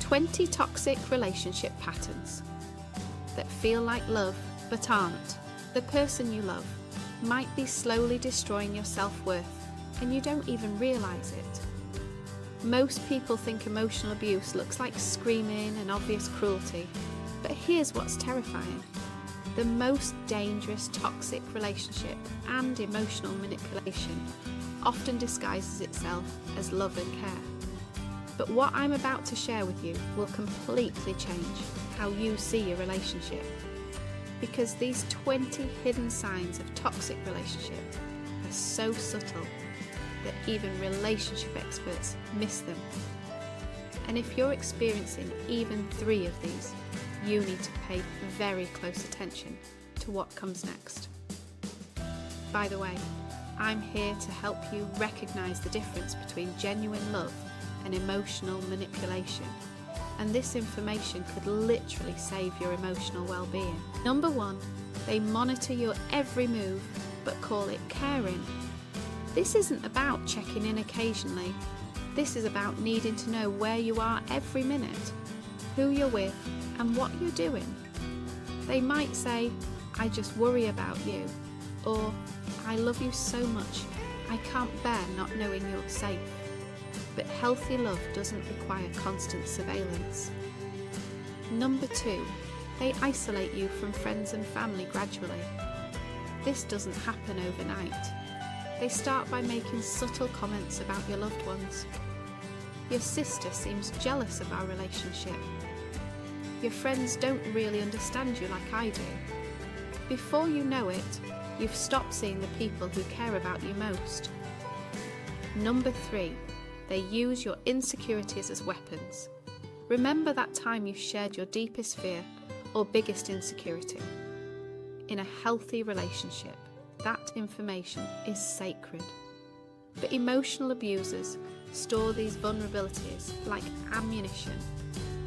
20 toxic relationship patterns that feel like love but aren't. The person you love might be slowly destroying your self-worth and you don't even realise it. Most people think emotional abuse looks like screaming and obvious cruelty, but here's what's terrifying. The most dangerous toxic relationship and emotional manipulation often disguises itself as love and care. But what I'm about to share with you will completely change how you see your relationship. Because these 20 hidden signs of toxic relationship are so subtle that even relationship experts miss them. And if you're experiencing even 3 of these, you need to pay very close attention to what comes next. By the way, I'm here to help you recognise the difference between genuine love and emotional manipulation. And this information could literally save your emotional well-being. Number 1, they monitor your every move but call it caring. This isn't about checking in occasionally. This is about needing to know where you are every minute, who you're with, and what you're doing. They might say, "I just worry about you," or "I love you so much, I can't bear not knowing you're safe." But healthy love doesn't require constant surveillance. Number 2, they isolate you from friends and family gradually. This doesn't happen overnight. They start by making subtle comments about your loved ones. Your sister seems jealous of our relationship. Your friends don't really understand you like I do. Before you know it, you've stopped seeing the people who care about you most. Number 3, they use your insecurities as weapons. Remember that time you shared your deepest fear or biggest insecurity. In a healthy relationship, that information is sacred. But emotional abusers store these vulnerabilities like ammunition,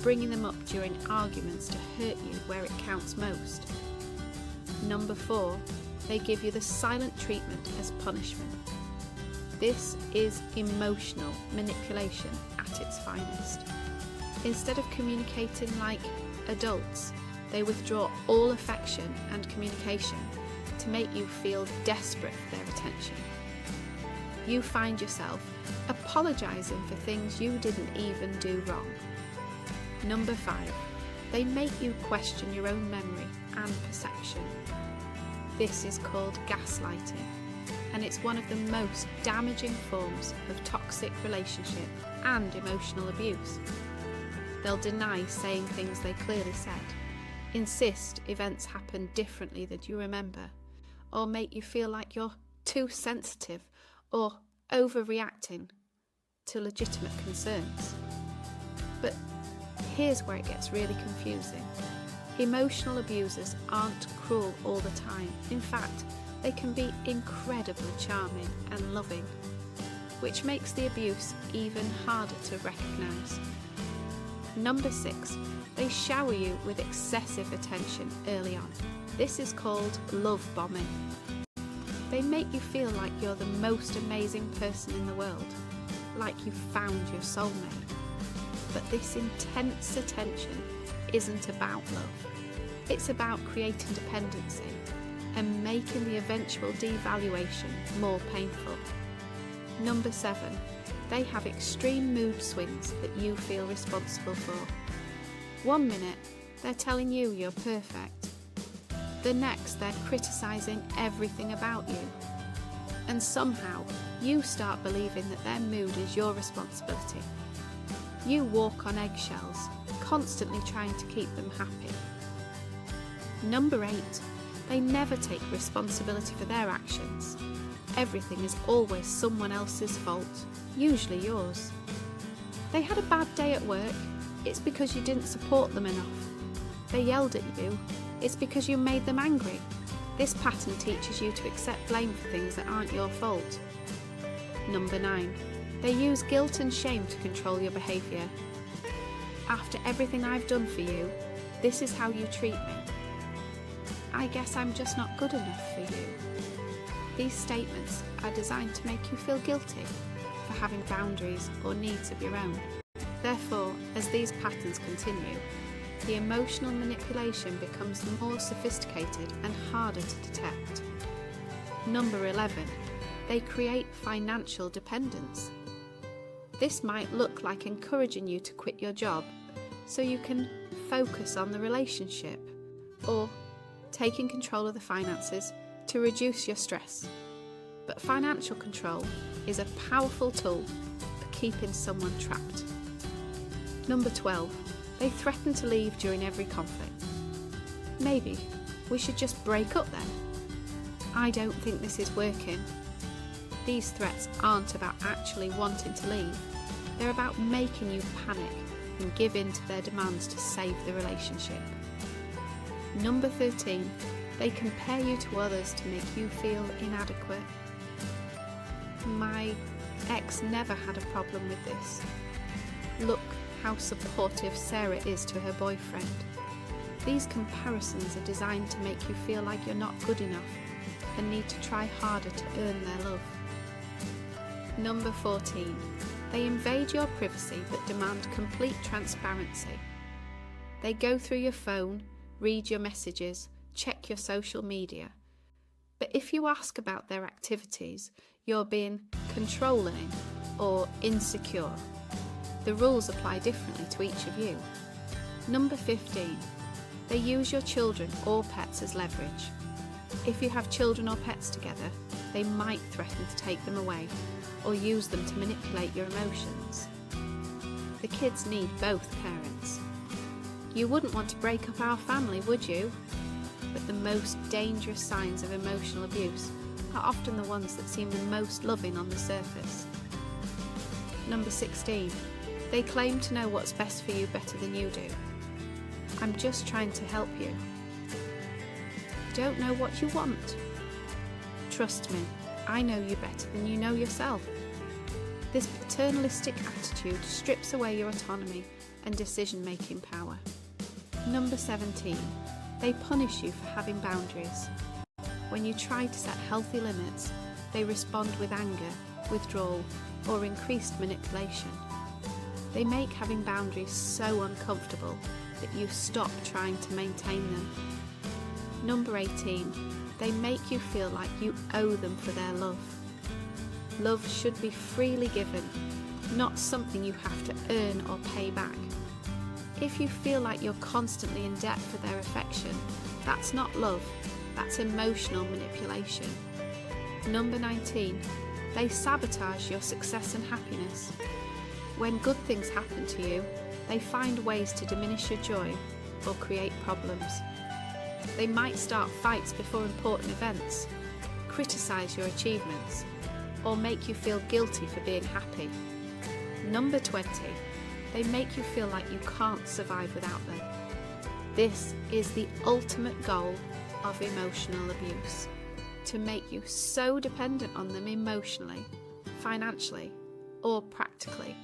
bringing them up during arguments to hurt you where it counts most. Number 4, they give you the silent treatment as punishment. This is emotional manipulation at its finest. Instead of communicating like adults, they withdraw all affection and communication to make you feel desperate for their attention. You find yourself apologising for things you didn't even do wrong. Number 5, they make you question your own memory and perception. This is called gaslighting, and it's one of the most damaging forms of toxic relationship and emotional abuse. They'll deny saying things they clearly said, insist events happen differently than you remember, or make you feel like you're too sensitive or overreacting to legitimate concerns. But here's where it gets really confusing. Emotional abusers aren't cruel all the time. In fact, they can be incredibly charming and loving, which makes the abuse even harder to recognise. Number 6, they shower you with excessive attention early on. This is called love bombing. They make you feel like you're the most amazing person in the world, like you've found your soulmate. But this intense attention isn't about love. It's about creating dependency and making the eventual devaluation more painful. Number 7, they have extreme mood swings that you feel responsible for. One minute, they're telling you you're perfect. The next, they're criticising everything about you. And somehow, you start believing that their mood is your responsibility. You walk on eggshells, constantly trying to keep them happy. Number 8, they never take responsibility for their actions. Everything is always someone else's fault, usually yours. They had a bad day at work, it's because you didn't support them enough. They yelled at you, it's because you made them angry. This pattern teaches you to accept blame for things that aren't your fault. Number 9, they use guilt and shame to control your behaviour. After everything I've done for you, this is how you treat me. I guess I'm just not good enough for you. These statements are designed to make you feel guilty for having boundaries or needs of your own. They're Therefore, as these patterns continue, the emotional manipulation becomes more sophisticated and harder to detect. Number 11, they create financial dependence. This might look like encouraging you to quit your job so you can focus on the relationship, or taking control of the finances to reduce your stress. But financial control is a powerful tool for keeping someone trapped. Number 12, they threaten to leave during every conflict. Maybe we should just break up then. I don't think this is working. These threats aren't about actually wanting to leave. They're about making you panic and give in to their demands to save the relationship. Number 13, they compare you to others to make you feel inadequate. My ex never had a problem with this. Look how supportive Sarah is to her boyfriend. These comparisons are designed to make you feel like you're not good enough and need to try harder to earn their love. Number 14, they invade your privacy but demand complete transparency. They go through your phone, read your messages, check your social media. But if you ask about their activities, you're being controlling or insecure. The rules apply differently to each of you. Number 15, they use your children or pets as leverage. If you have children or pets together, they might threaten to take them away or use them to manipulate your emotions. The kids need both parents. You wouldn't want to break up our family, would you? But the most dangerous signs of emotional abuse are often the ones that seem the most loving on the surface. Number 16, they claim to know what's best for you better than you do. I'm just trying to help you. Don't know what you want? Trust me, I know you better than you know yourself. This paternalistic attitude strips away your autonomy and decision-making power. Number 17, they punish you for having boundaries. When you try to set healthy limits, they respond with anger, withdrawal, or increased manipulation. They make having boundaries so uncomfortable that you stop trying to maintain them. Number 18, they make you feel like you owe them for their love. Love should be freely given, not something you have to earn or pay back. If you feel like you're constantly in debt for their affection, that's not love, that's emotional manipulation. Number 19, they sabotage your success and happiness. When good things happen to you, they find ways to diminish your joy or create problems. They might start fights before important events, criticise your achievements, or make you feel guilty for being happy. Number 20, they make you feel like you can't survive without them. This is the ultimate goal of emotional abuse, to make you so dependent on them emotionally, financially, or practically,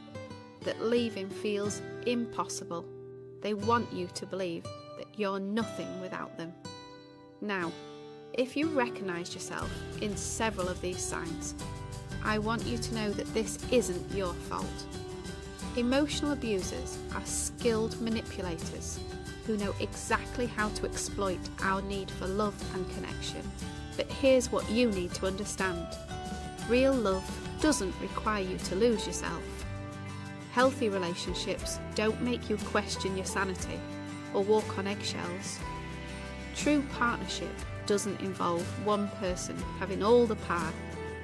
that leaving feels impossible. They want you to believe that you're nothing without them. Now, if you recognise yourself in several of these signs, I want you to know that this isn't your fault. Emotional abusers are skilled manipulators who know exactly how to exploit our need for love and connection. But here's what you need to understand. Real love doesn't require you to lose yourself. Healthy relationships don't make you question your sanity or walk on eggshells. True partnership doesn't involve one person having all the power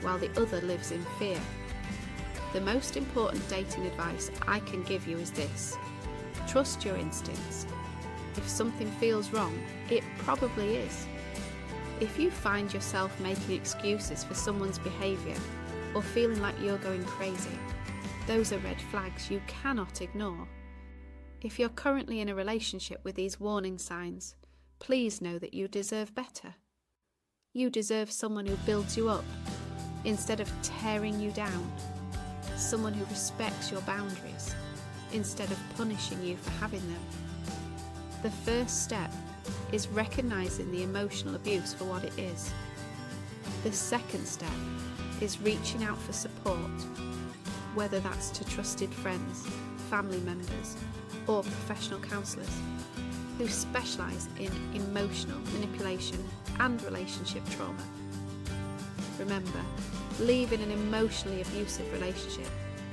while the other lives in fear. The most important dating advice I can give you is this: trust your instincts. If something feels wrong, it probably is. If you find yourself making excuses for someone's behaviour or feeling like you're going crazy, those are red flags you cannot ignore. If you're currently in a relationship with these warning signs, please know that you deserve better. You deserve someone who builds you up instead of tearing you down. Someone who respects your boundaries instead of punishing you for having them. The first step is recognising the emotional abuse for what it is. The second step is reaching out for support, whether that's to trusted friends, family members, or professional counsellors who specialise in emotional manipulation and relationship trauma. Remember, leaving an emotionally abusive relationship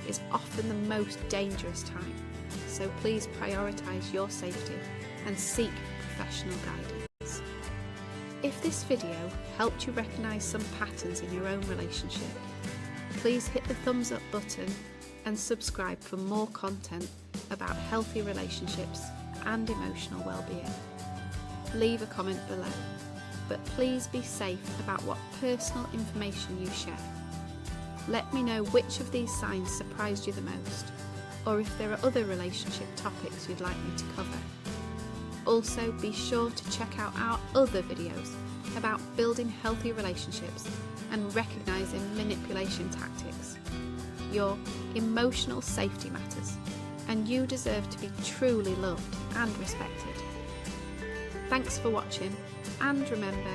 is often the most dangerous time, so please prioritise your safety and seek professional guidance. If this video helped you recognise some patterns in your own relationship, please hit the thumbs up button and subscribe for more content about healthy relationships and emotional well-being. Leave a comment below, but please be safe about what personal information you share. Let me know which of these signs surprised you the most, or if there are other relationship topics you'd like me to cover. Also, be sure to check out our other videos about building healthy relationships and recognising manipulation tactics. Your emotional safety matters, and you deserve to be truly loved and respected. Thanks for watching, and remember,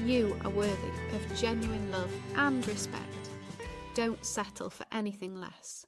you are worthy of genuine love and respect. Don't settle for anything less.